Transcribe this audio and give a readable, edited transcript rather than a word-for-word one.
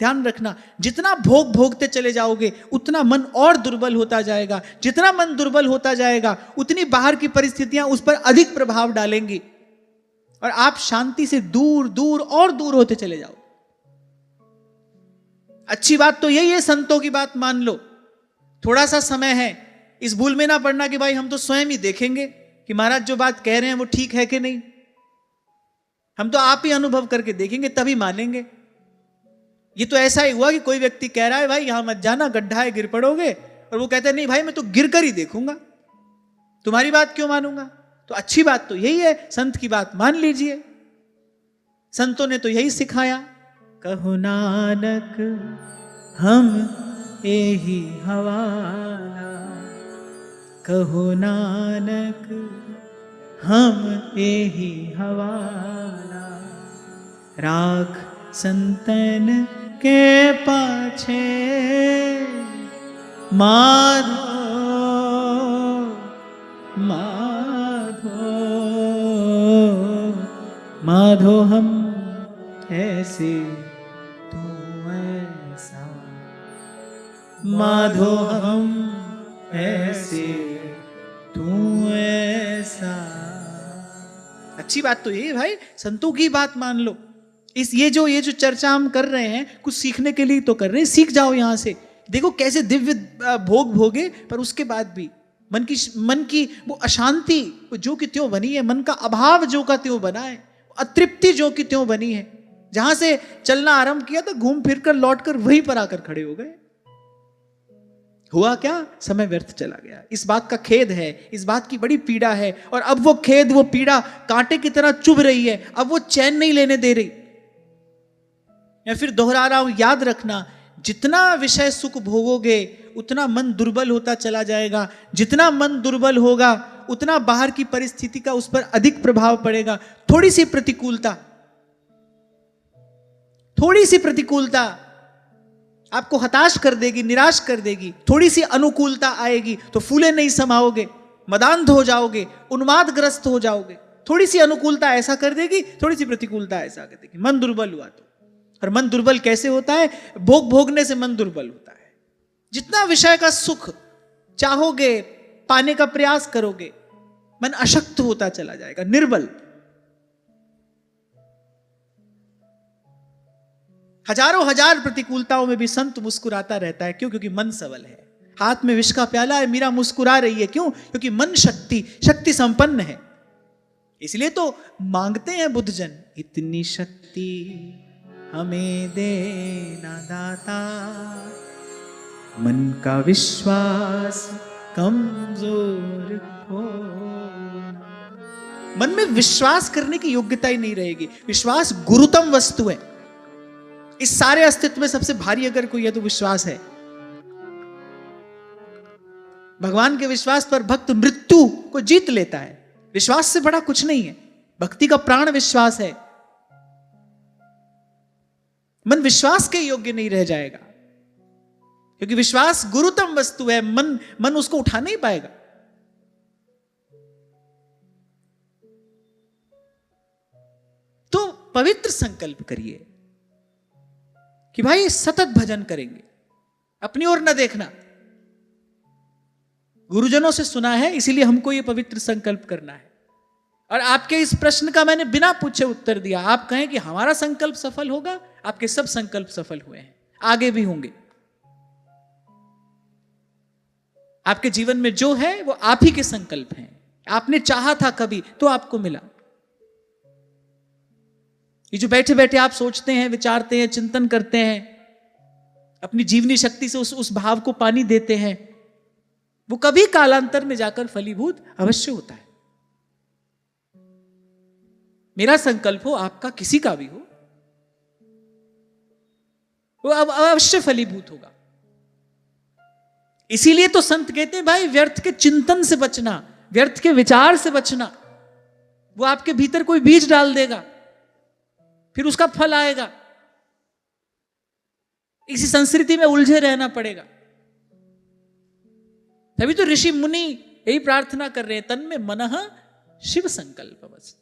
ध्यान रखना, जितना भोग भोगते चले जाओगे उतना मन और दुर्बल होता जाएगा। जितना मन दुर्बल होता जाएगा उतनी बाहर की परिस्थितियां उस पर अधिक प्रभाव डालेंगी और आप शांति से दूर दूर और दूर होते चले जाओ। अच्छी बात तो यही है, संतों की बात मान लो। थोड़ा सा समय है, इस भूल में ना पड़ना कि भाई हम तो स्वयं ही देखेंगे कि महाराज जो बात कह रहे हैं वो ठीक है कि नहीं। हम तो आप ही अनुभव करके देखेंगे तभी मानेंगे। ये तो ऐसा ही हुआ कि कोई व्यक्ति कह रहा है भाई यहां मत जाना, गड्ढा है, गिर पड़ोगे, और वो कहता है नहीं भाई मैं तो गिर कर ही देखूंगा, तुम्हारी बात क्यों मानूंगा। तो अच्छी बात तो यही है, संत की बात मान लीजिए। संतों ने तो यही सिखाया, कहो नानक हम एही हवाला, कहो नानक हम एही हवाला, राख संतन के पाछे माधो माधो माधो हम ऐसे तू ऐसा, माधो हम ऐसे तू ऐसा। अच्छी बात तो ये भाई, संतों की बात मान लो। ये जो चर्चा हम कर रहे हैं कुछ सीखने के लिए तो कर रहे हैं, सीख जाओ यहां से। देखो कैसे दिव्य भोग भोगे, पर उसके बाद भी मन की वो अशांति जो कि त्यों बनी है, मन का अभाव जो का त्यों बना है, अतृप्ति जो कि त्यों बनी है। जहां से चलना आरंभ किया तो घूम फिर कर लौट कर वहीं पर आकर खड़े हो गए। हुआ क्या, समय व्यर्थ चला गया। इस बात का खेद है, इस बात की बड़ी पीड़ा है। और अब वो खेद, वो पीड़ा कांटे की तरह चुभ रही है, अब वो चैन नहीं लेने दे रही। मैं फिर दोहरा रहा हूं, याद रखना, जितना विषय सुख भोगोगे उतना मन दुर्बल होता चला जाएगा। जितना मन दुर्बल होगा उतना बाहर की परिस्थिति का उस पर अधिक प्रभाव पड़ेगा। थोड़ी सी प्रतिकूलता आपको हताश कर देगी, निराश कर देगी। थोड़ी सी अनुकूलता आएगी तो फूले नहीं समाओगे, मदान्ध हो जाओगे, उन्मादग्रस्त हो जाओगे। थोड़ी सी अनुकूलता ऐसा कर देगी, थोड़ी सी प्रतिकूलता ऐसा कर देगी। मन दुर्बल हुआ तो। और मन दुर्बल कैसे होता है, भोग भोगने से मन दुर्बल होता है। जितना विषय का सुख चाहोगे, पाने का प्रयास करोगे, मन अशक्त होता चला जाएगा, निर्बल। हजारों हजार प्रतिकूलताओं में भी संत मुस्कुराता रहता है। क्यों? क्योंकि मन सबल है। हाथ में विष का प्याला है, मीरा मुस्कुरा रही है। क्यों? क्योंकि मन शक्ति संपन्न है। इसलिए तो मांगते हैं बुद्धजन, इतनी शक्ति हमें देना दाता, मन का विश्वास कमजोर हो। मन में विश्वास करने की योग्यता ही नहीं रहेगी। विश्वास गुरुतम वस्तु है। इस सारे अस्तित्व में सबसे भारी अगर कोई है तो विश्वास है। भगवान के विश्वास पर भक्त मृत्यु को जीत लेता है। विश्वास से बड़ा कुछ नहीं है। भक्ति का प्राण विश्वास है। मन विश्वास के योग्य नहीं रह जाएगा, क्योंकि विश्वास गुरुतम वस्तु है। मन उसको उठा नहीं पाएगा। तो पवित्र संकल्प करिए कि भाई सतत भजन करेंगे, अपनी ओर न देखना। गुरुजनों से सुना है, इसीलिए हमको यह पवित्र संकल्प करना है। और आपके इस प्रश्न का मैंने बिना पूछे उत्तर दिया। आप कहें कि हमारा संकल्प सफल होगा, आपके सब संकल्प सफल हुए हैं, आगे भी होंगे। आपके जीवन में जो है वो आप ही के संकल्प हैं। आपने चाहा था कभी तो आपको मिला। ये जो बैठे बैठे आप सोचते हैं, विचारते हैं, चिंतन करते हैं, अपनी जीवनी शक्ति से उस भाव को पानी देते हैं, वो कभी कालांतर में जाकर फलीभूत अवश्य होता है। मेरा संकल्प हो, आपका किसी का भी हो, वो अब अवश्य फलीभूत होगा। इसीलिए तो संत कहते हैं भाई व्यर्थ के चिंतन से बचना, व्यर्थ के विचार से बचना। वो आपके भीतर कोई बीज डाल देगा, फिर उसका फल आएगा। इसी संस्कृति में उलझे रहना पड़ेगा। तभी तो ऋषि मुनि यही प्रार्थना कर रहे हैं, तन्मे मनः शिव संकल्प बस।